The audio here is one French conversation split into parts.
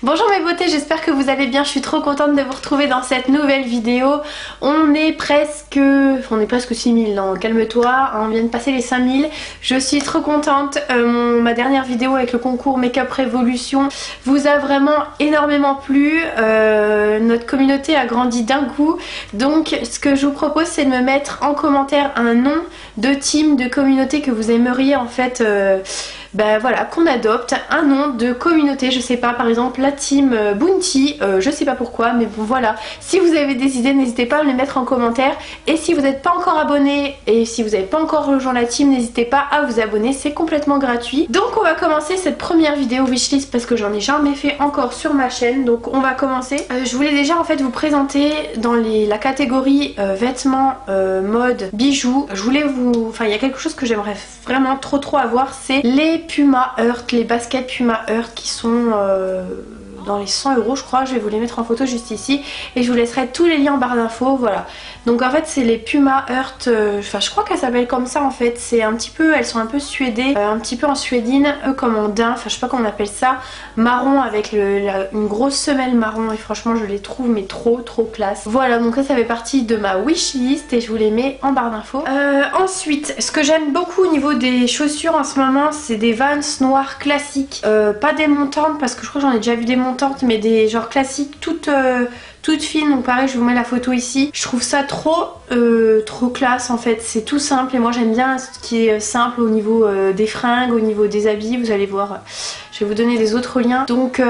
Bonjour mes beautés, j'espère que vous allez bien, je suis trop contente de vous retrouver dans cette nouvelle vidéo. On est presque 6000, non calme-toi, on vient de passer les 5000. Je suis trop contente, ma dernière vidéo avec le concours Make-up Révolution vous a vraiment énormément plu. Notre communauté a grandi d'un coup, donc ce que je vous propose c'est de me mettre en commentaire un nom de team, de communauté que vous aimeriez en fait... voilà, qu'on adopte un nom de communauté, je sais pas, par exemple la team Bounty, je sais pas pourquoi, mais bon voilà, si vous avez des idées n'hésitez pas à me les mettre en commentaire, et si vous n'êtes pas encore abonné et si vous n'avez pas encore rejoint la team, n'hésitez pas à vous abonner, c'est complètement gratuit. Donc on va commencer cette première vidéo wishlist parce que j'en ai jamais fait encore sur ma chaîne, donc on va commencer. Je voulais déjà en fait vous présenter dans la catégorie vêtements, mode, bijoux. Je voulais il y a quelque chose que j'aimerais vraiment trop avoir, c'est les Puma Earth, les baskets Puma Earth qui sont dans les 100 € je crois. Je vais vous les mettre en photo juste ici et je vous laisserai tous les liens en barre d'infos. Voilà, donc en fait c'est les Puma Earth, je crois qu'elles s'appellent comme ça en fait. C'est un petit peu, elles sont un peu suédées, un petit peu en suédine, comme en daim, je sais pas comment on appelle ça, marron avec une grosse semelle marron, et franchement je les trouve mais trop classe. Voilà, donc ça fait partie de ma wishlist et je vous les mets en barre d'infos. Ensuite, ce que j'aime beaucoup au niveau des chaussures en ce moment, c'est des Vans noires classiques, pas des montantes parce que je crois que j'en ai déjà vu des montantes, mais des genre classiques toutes fines. Donc pareil, je vous mets la photo ici. Je trouve ça trop classe en fait, c'est tout simple et moi j'aime bien ce qui est simple au niveau des fringues, au niveau des habits. Vous allez voir, je vais vous donner les autres liens. Donc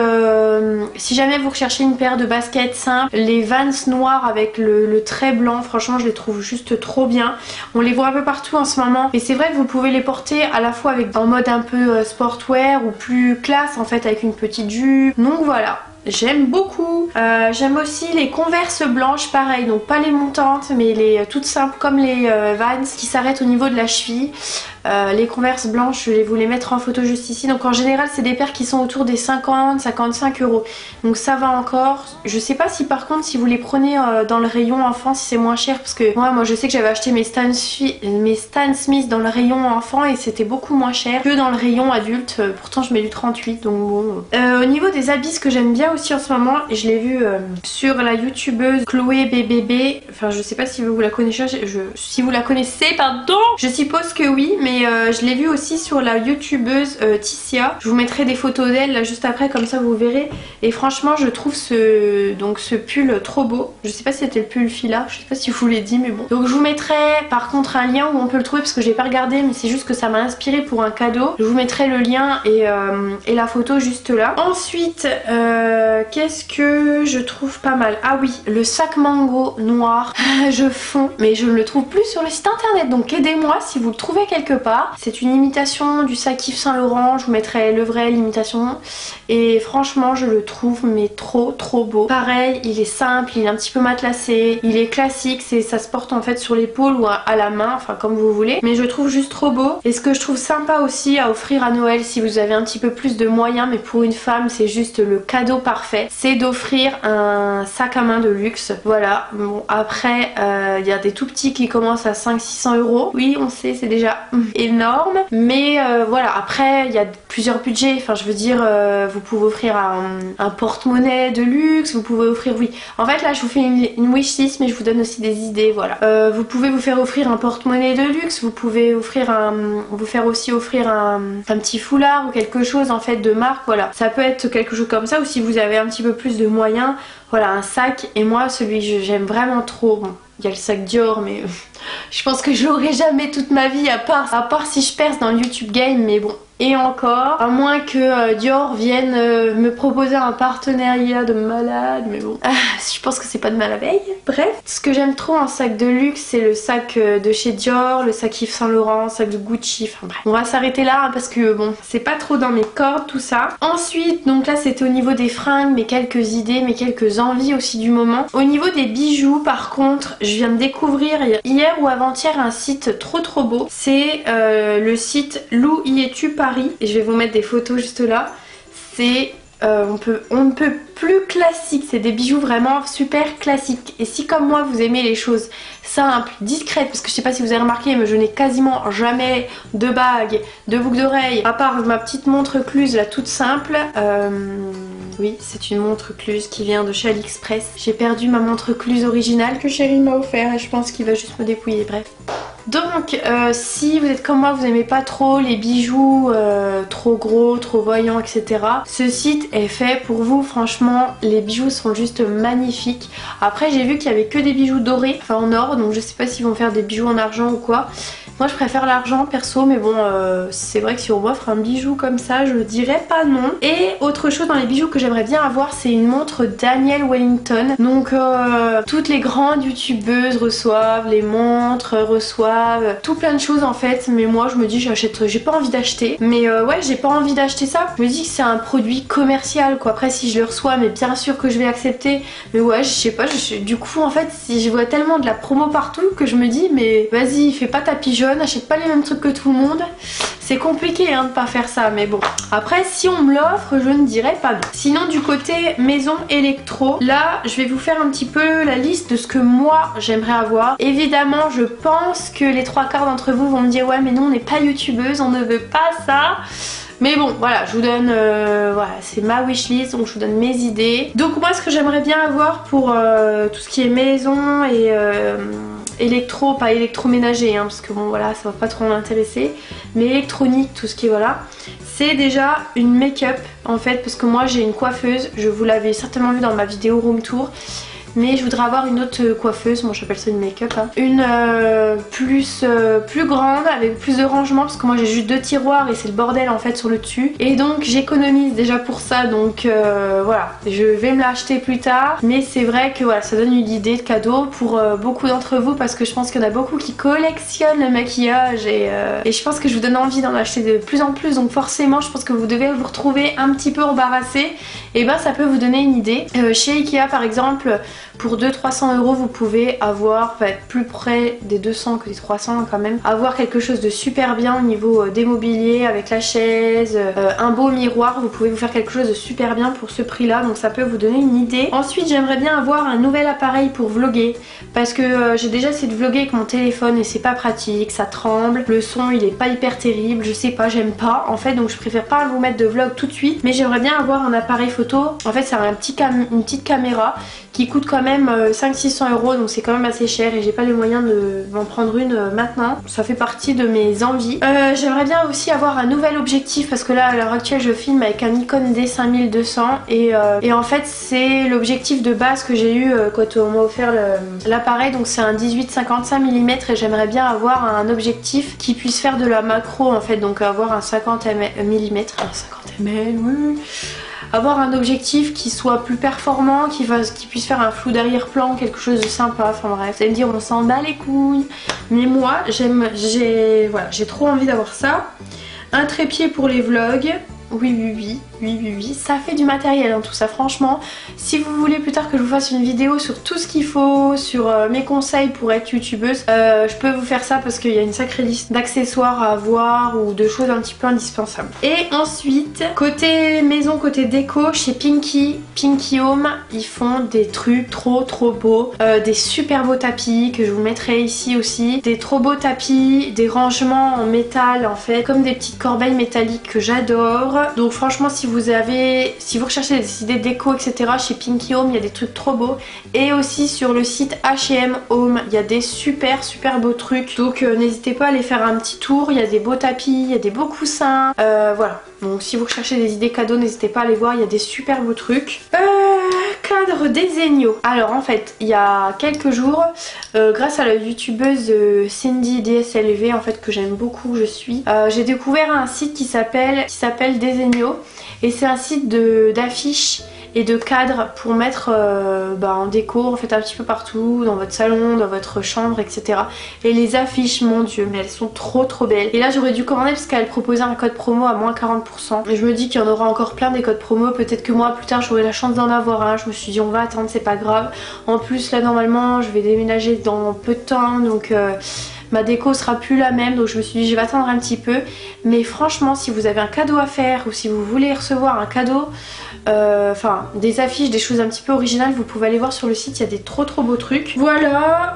si jamais vous recherchez une paire de baskets simples, les Vans noirs avec le trait blanc, franchement je les trouve juste trop bien. On les voit un peu partout en ce moment et c'est vrai que vous pouvez les porter à la fois en mode un peu sportwear ou plus classe en fait avec une petite jupe. Donc voilà, j'aime beaucoup. J'aime aussi les Converse blanches, pareil, donc pas les montantes mais les toutes simples comme les Vans qui s'arrêtent au niveau de la cheville. Les Converse blanches, je vais vous les mettre en photo juste ici. Donc en général c'est des paires qui sont autour des 50-55 €, donc ça va encore. Je sais pas si par contre si vous les prenez dans le rayon enfant si c'est moins cher, parce que moi je sais que j'avais acheté mes Stan Smith dans le rayon enfant et c'était beaucoup moins cher que dans le rayon adulte. Pourtant je mets du 38, donc bon. Au niveau des habits, ce que j'aime bien aussi en ce moment, et je l'ai vu sur la youtubeuse Chloé BBB, enfin je sais pas si vous la connaissez, si vous la connaissez, pardon, je suppose que oui, mais je l'ai vu aussi sur la youtubeuse Tissia. Je vous mettrai des photos d'elle là juste après, comme ça vous verrez. Et franchement je trouve ce pull trop beau. Je sais pas si c'était le pull fila, je sais pas si je vous l'ai dit, mais bon. Donc je vous mettrai par contre un lien où on peut le trouver parce que j'ai pas regardé, mais c'est juste que ça m'a inspiré pour un cadeau. Je vous mettrai le lien et la photo juste là. Ensuite qu'est-ce que je trouve pas mal? Ah oui, le sac mango noir. Je fonds, mais je ne le trouve plus sur le site internet, donc aidez-moi si vous le trouvez quelque part. C'est une imitation du sac Yves Saint Laurent, je vous mettrai le vrai, l'imitation, et franchement je le trouve mais trop beau. Pareil, il est simple, il est un petit peu matelassé, il est classique, ça se porte en fait sur l'épaule ou à la main, enfin comme vous voulez, mais je le trouve juste trop beau. Et ce que je trouve sympa aussi à offrir à Noël si vous avez un petit peu plus de moyens, mais pour une femme c'est juste le cadeau parfait, c'est d'offrir un sac à main de luxe. Voilà, bon après il y a des tout petits qui commencent à 500-600 €, oui on sait, c'est déjà énorme, mais voilà, après il y a plusieurs budgets, enfin je veux dire vous pouvez offrir un porte-monnaie de luxe, vous pouvez offrir, oui en fait là je vous fais une wishlist mais je vous donne aussi des idées. Voilà, vous pouvez vous faire offrir un porte-monnaie de luxe, vous pouvez vous faire aussi offrir un petit foulard ou quelque chose en fait de marque. Voilà, ça peut être quelque chose comme ça, ou si vous avez un petit peu plus de moyens, voilà, un sac. Et moi celui que j'aime vraiment trop, bon, il y a le sac Dior mais je pense que je l'aurai jamais toute ma vie, à part si je perce dans le YouTube game, mais bon. Et encore, à moins que Dior vienne me proposer un partenariat de malade, mais bon, je pense que c'est pas de mal à veille. Bref, ce que j'aime trop en sac de luxe, c'est le sac de chez Dior, le sac Yves Saint Laurent, le sac de Gucci, enfin bref. On va s'arrêter là hein, parce que bon, c'est pas trop dans mes cordes tout ça. Ensuite, donc là c'était au niveau des fringues, mes quelques idées, mes quelques envies aussi du moment. Au niveau des bijoux par contre, je viens de découvrir hier ou avant-hier un site trop beau. C'est le site Lou y es-tu Paris. Et je vais vous mettre des photos juste là. C'est on ne peut plus classique, c'est des bijoux vraiment super classiques. Et si comme moi vous aimez les choses simples, discrètes, parce que je sais pas si vous avez remarqué mais je n'ai quasiment jamais de bagues, de boucles d'oreilles, à part ma petite montre Cluse là toute simple, Oui, c'est une montre Cluse qui vient de chez AliExpress. J'ai perdu ma montre Cluse originale que Chéri m'a offert et je pense qu'il va juste me dépouiller, bref. Donc si vous êtes comme moi, vous n'aimez pas trop les bijoux trop gros, trop voyants, etc. Ce site est fait pour vous, franchement les bijoux sont juste magnifiques. Après j'ai vu qu'il y avait que des bijoux dorés, enfin en or, donc je sais pas s'ils vont faire des bijoux en argent ou quoi. Moi je préfère l'argent perso, mais bon c'est vrai que si on m'offre un bijou comme ça je dirais pas non. Et autre chose dans les bijoux que j'aimerais bien avoir, c'est une montre Daniel Wellington. Donc toutes les grandes youtubeuses reçoivent les montres, reçoivent tout plein de choses en fait, mais moi je me dis j'achète, j'ai pas envie d'acheter. Mais ouais, j'ai pas envie d'acheter ça. Je me dis que c'est un produit commercial quoi. Après si je le reçois, mais bien sûr que je vais accepter. Mais ouais, je sais pas, du coup en fait si je vois tellement de la promo partout que je me dis mais vas-y, fais pas ta pigeonne, n'achète pas les mêmes trucs que tout le monde. C'est compliqué hein, de pas faire ça, mais bon. Après si on me l'offre, je ne dirais pas non. Sinon du côté maison électro, là je vais vous faire un petit peu la liste de ce que moi j'aimerais avoir. Évidemment je pense que les 3/4 d'entre vous vont me dire ouais mais nous on n'est pas youtubeuse, on ne veut pas ça. Mais bon voilà, je vous donne, voilà, c'est ma wishlist, donc je vous donne mes idées. Donc moi ce que j'aimerais bien avoir pour tout ce qui est maison et électro, pas électroménager hein, parce que bon voilà ça va pas trop m'intéresser, mais électronique, tout ce qui est voilà, c'est déjà une make-up en fait, parce que moi j'ai une coiffeuse, je vous l'avais certainement vu dans ma vidéo room tour. Mais je voudrais avoir une autre coiffeuse, moi j'appelle ça une make-up hein. Une plus grande, avec plus de rangement, parce que moi j'ai juste 2 tiroirs et c'est le bordel en fait sur le dessus. Et donc j'économise déjà pour ça, donc voilà, je vais me l'acheter plus tard. Mais c'est vrai que voilà, ça donne une idée de cadeau pour beaucoup d'entre vous, parce que je pense qu'il y en a beaucoup qui collectionnent le maquillage et je pense que je vous donne envie d'en acheter de plus en plus. Donc forcément je pense que vous devez vous retrouver un petit peu embarrassé, et ben ça peut vous donner une idée. Chez Ikea par exemple, pour 200-300 € vous pouvez avoir, enfin être plus près des 200 que des 300 quand même, avoir quelque chose de super bien au niveau des mobiliers, avec la chaise, un beau miroir. Vous pouvez vous faire quelque chose de super bien pour ce prix là, donc ça peut vous donner une idée. Ensuite j'aimerais bien avoir un nouvel appareil pour vlogger, parce que j'ai déjà essayé de vlogger avec mon téléphone et c'est pas pratique, ça tremble, le son il est pas hyper terrible, je sais pas, j'aime pas en fait, donc je préfère pas vous mettre de vlog tout de suite. Mais j'aimerais bien avoir un appareil photo, en fait c'est une petite caméra qui coûte quand même 500-600 €, donc c'est quand même assez cher et j'ai pas les moyens de m'en prendre une maintenant. Ça fait partie de mes envies. J'aimerais bien aussi avoir un nouvel objectif, parce que là à l'heure actuelle je filme avec un Nikon D5200 et en fait c'est l'objectif de base que j'ai eu quand on m'a offert l'appareil, donc c'est un 18-55 mm et j'aimerais bien avoir un objectif qui puisse faire de la macro en fait, donc avoir un 50 mm, un 50 mm, oui. Avoir un objectif qui soit plus performant, qui puisse faire un flou d'arrière-plan, quelque chose de sympa, enfin bref. Vous allez me dire on s'en bat les couilles, mais moi j'ai trop envie d'avoir ça. Un trépied pour les vlogs, oui, ça fait du matériel hein, tout ça franchement. Si vous voulez plus tard que je vous fasse une vidéo sur tout ce qu'il faut, sur mes conseils pour être youtubeuse, je peux vous faire ça, parce qu'il y a une sacrée liste d'accessoires à avoir ou de choses un petit peu indispensables. Et ensuite, côté maison, côté déco, chez Pinky Home, ils font des trucs trop beaux, des super beaux tapis que je vous mettrai ici aussi, des trop beaux tapis, des rangements en métal en fait, comme des petites corbeilles métalliques que j'adore. Donc franchement si vous recherchez des idées déco etc, chez Pinky Home il y a des trucs trop beaux. Et aussi sur le site H&M Home il y a des super beaux trucs, donc n'hésitez pas à aller faire un petit tour. Il y a des beaux tapis, il y a des beaux coussins, voilà. Donc si vous recherchez des idées cadeaux, n'hésitez pas à aller voir, il y a des super beaux trucs. Cadre Desenio. Alors en fait il y a quelques jours, grâce à la youtubeuse Cindy DSLV en fait, que j'aime beaucoup, que je suis, j'ai découvert un site qui s'appelle Desenio, et c'est un site d'affiches et de cadres pour mettre en déco en fait un petit peu partout, dans votre salon, dans votre chambre etc. Et les affiches, mon dieu, mais elles sont trop belles. Et là j'aurais dû commander parce qu'elle proposait un code promo à moins 40%. Et je me dis qu'il y en aura encore plein des codes promo, peut-être que moi plus tard j'aurai la chance d'en avoir un. Je me suis dit on va attendre, c'est pas grave. En plus là normalement je vais déménager dans peu de temps, donc ma déco sera plus la même, donc je me suis dit je vais attendre un petit peu. Mais franchement si vous avez un cadeau à faire ou si vous voulez recevoir un cadeau, enfin des affiches, des choses un petit peu originales. Vous pouvez aller voir sur le site, il y a des trop beaux trucs. Voilà,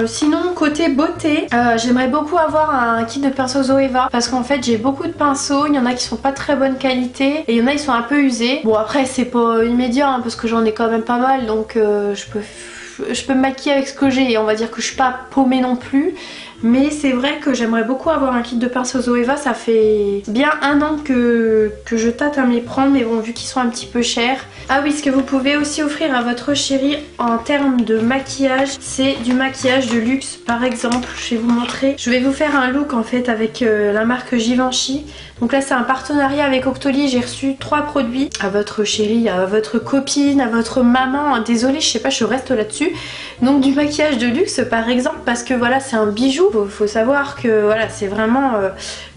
sinon côté beauté, j'aimerais beaucoup avoir un kit de pinceaux Zoeva parce qu'en fait j'ai beaucoup de pinceaux, il y en a qui sont pas de très bonne qualité et il y en a qui sont un peu usés. Bon après c'est pas immédiat hein, parce que j'en ai quand même pas mal, donc je peux me maquiller avec ce que j'ai et on va dire que je suis pas paumée non plus. Mais c'est vrai que j'aimerais beaucoup avoir un kit de pinceaux Zoeva. Ça fait bien 1 an que je tâte à me les prendre, mais bon vu qu'ils sont un petit peu chers. Ah oui, ce que vous pouvez aussi offrir à votre chérie en termes de maquillage, c'est du maquillage de luxe. Par exemple, je vais vous montrer, je vais vous faire un look en fait avec la marque Givenchy. Donc là c'est un partenariat avec Octoly, j'ai reçu 3 produits à votre chérie, à votre copine, à votre maman. Désolée, je sais pas, je reste là-dessus. Donc du maquillage de luxe par exemple, parce que voilà c'est un bijou. Faut savoir que voilà c'est vraiment...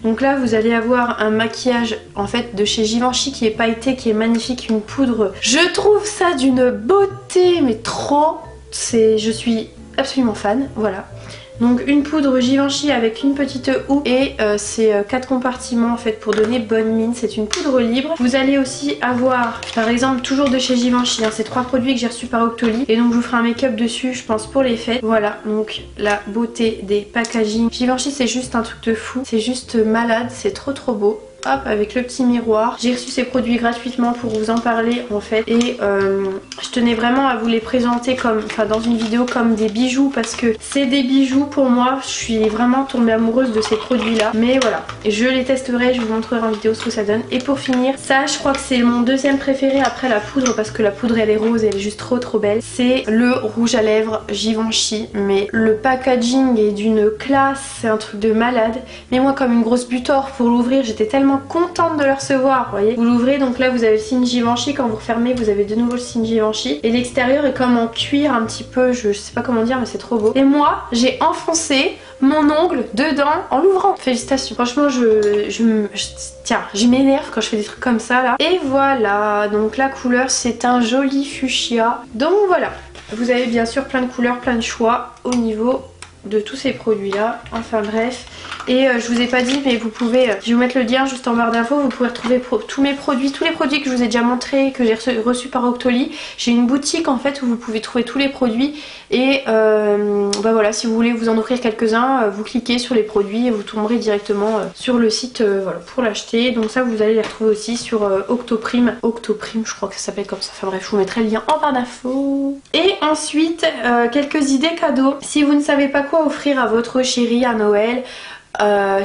Donc là vous allez avoir un maquillage en fait de chez Givenchy qui est pailleté, qui est magnifique, une poudre. Je trouve ça d'une beauté mais trop... Je suis absolument fan, voilà. Donc une poudre Givenchy avec une petite houe et c'est 4 compartiments en fait pour donner bonne mine. C'est une poudre libre. Vous allez aussi avoir par exemple toujours de chez Givenchy, hein, ces 3 produits que j'ai reçus par Octoly. Et donc je vous ferai un make-up dessus je pense pour les fêtes. Voilà donc la beauté des packaging. Givenchy c'est juste un truc de fou. C'est juste malade, c'est trop beau. Hop, avec le petit miroir. J'ai reçu ces produits gratuitement pour vous en parler en fait. Et je tenais vraiment à vous les présenter comme, enfin dans une vidéo comme des bijoux parce que c'est des bijoux pour moi. Je suis vraiment tombée amoureuse de ces produits là. Mais voilà, je les testerai, je vous montrerai en vidéo ce que ça donne. Et pour finir, ça je crois que c'est mon deuxième préféré après la poudre parce que la poudre elle est rose et elle est juste trop belle. C'est le rouge à lèvres Givenchy. Mais le packaging est d'une classe, c'est un truc de malade. Mais moi comme une grosse butor pour l'ouvrir, j'étais tellement contente de le recevoir, vous voyez. Vous l'ouvrez, donc là vous avez le signe Givenchy, quand vous refermez vous avez de nouveau le signe Givenchy et l'extérieur est comme en cuir un petit peu, je sais pas comment dire mais c'est trop beau. Et moi j'ai enfoncé mon ongle dedans en l'ouvrant. Félicitations. Franchement tiens, je m'énerve quand je fais des trucs comme ça là. Et voilà, donc la couleur c'est un joli fuchsia. Donc voilà, vous avez bien sûr plein de couleurs, plein de choix au niveau de tous ces produits là, enfin bref. Et je vous ai pas dit mais vous pouvez, je vais vous mettre le lien juste en barre d'infos, vous pouvez retrouver tous mes produits, tous les produits que je vous ai déjà montré, que j'ai reçus par Octoly. J'ai une boutique en fait où vous pouvez trouver tous les produits et bah voilà, si vous voulez vous en offrir quelques-uns, vous cliquez sur les produits et vous tomberez directement sur le site voilà, pour l'acheter. Donc ça vous allez les retrouver aussi sur Octoprime, je crois que ça s'appelle comme ça, enfin bref je vous mettrai le lien en barre d'infos. Et ensuite quelques idées cadeaux. Si vous ne savez pas quoi offrir à votre chérie à Noël,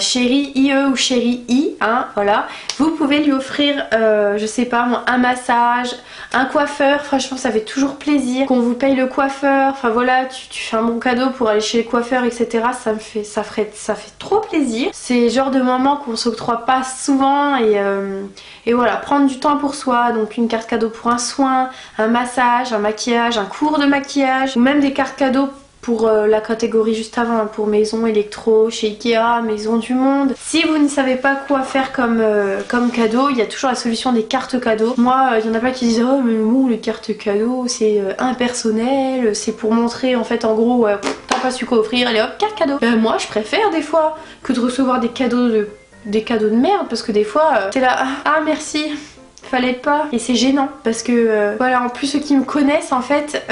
chérie IE ou chérie I, hein, voilà, vous pouvez lui offrir je sais pas un massage, un coiffeur. Franchement ça fait toujours plaisir qu'on vous paye le coiffeur, enfin voilà, tu fais un bon cadeau pour aller chez le coiffeur etc. Ça fait trop plaisir. C'est le genre de moment qu'on s'octroie pas souvent et voilà, prendre du temps pour soi. Donc une carte cadeau pour un soin, un massage, un maquillage, un cours de maquillage ou même des cartes cadeaux pour la catégorie juste avant, pour maison électro, chez Ikea, maison du monde. Si vous ne savez pas quoi faire comme cadeau, il y a toujours la solution des cartes cadeaux. Moi, il y en a plein qui disent oh mais bon les cartes cadeaux c'est impersonnel, c'est pour montrer en fait en gros t'as pas su quoi offrir, allez hop carte cadeau. Moi je préfère des fois que de recevoir des cadeaux de merde parce que des fois t'es là ah merci. Fallait pas et c'est gênant parce que voilà, en plus ceux qui me connaissent en fait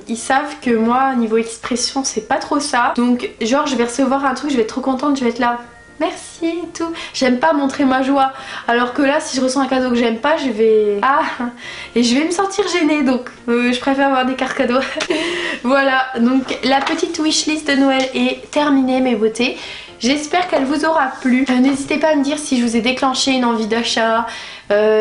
ils savent que moi niveau expression c'est pas trop ça, donc genre je vais recevoir un truc, je vais être trop contente, je vais être là merci et tout, j'aime pas montrer ma joie, alors que là si je reçois un cadeau que j'aime pas je vais et je vais me sentir gênée, donc je préfère avoir des cartes cadeaux. Voilà, donc la petite wishlist de Noël est terminée mes beautés. J'espère qu'elle vous aura plu. N'hésitez pas à me dire si je vous ai déclenché une envie d'achat,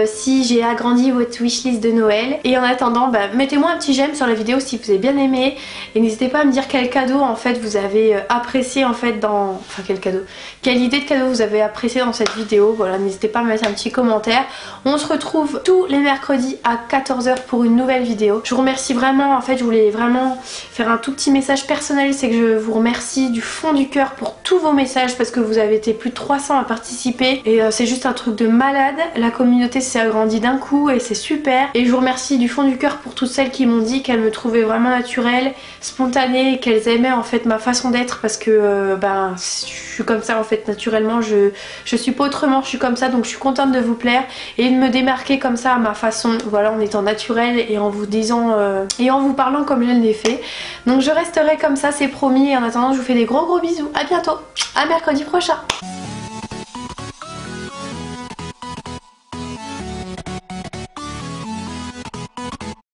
si j'ai agrandi votre wishlist de Noël. Et en attendant, bah, mettez-moi un petit j'aime sur la vidéo si vous avez bien aimé. Et n'hésitez pas à me dire quel cadeau en fait vous avez apprécié en fait dans... Enfin quel cadeau, quelle idée de cadeau vous avez apprécié dans cette vidéo. Voilà, n'hésitez pas à me mettre un petit commentaire. On se retrouve tous les mercredis à 14 h pour une nouvelle vidéo. Je vous remercie vraiment, en fait je voulais vraiment faire un tout petit message personnel. C'est que je vous remercie du fond du cœur pour tous vos messages parce que vous avez été plus de 300 à participer. Et c'est juste un truc de malade. La communauté communauté s'est agrandie d'un coup et c'est super. Et je vous remercie du fond du cœur pour toutes celles qui m'ont dit qu'elles me trouvaient vraiment naturelle, spontanée, qu'elles aimaient en fait ma façon d'être parce que je suis comme ça en fait naturellement, je suis pas autrement, je suis comme ça, donc je suis contente de vous plaire et de me démarquer comme ça à ma façon, voilà, en étant naturelle et en vous disant et en vous parlant comme je l'ai fait. Donc je resterai comme ça, c'est promis, et en attendant je vous fais des gros bisous, à bientôt, à mercredi prochain.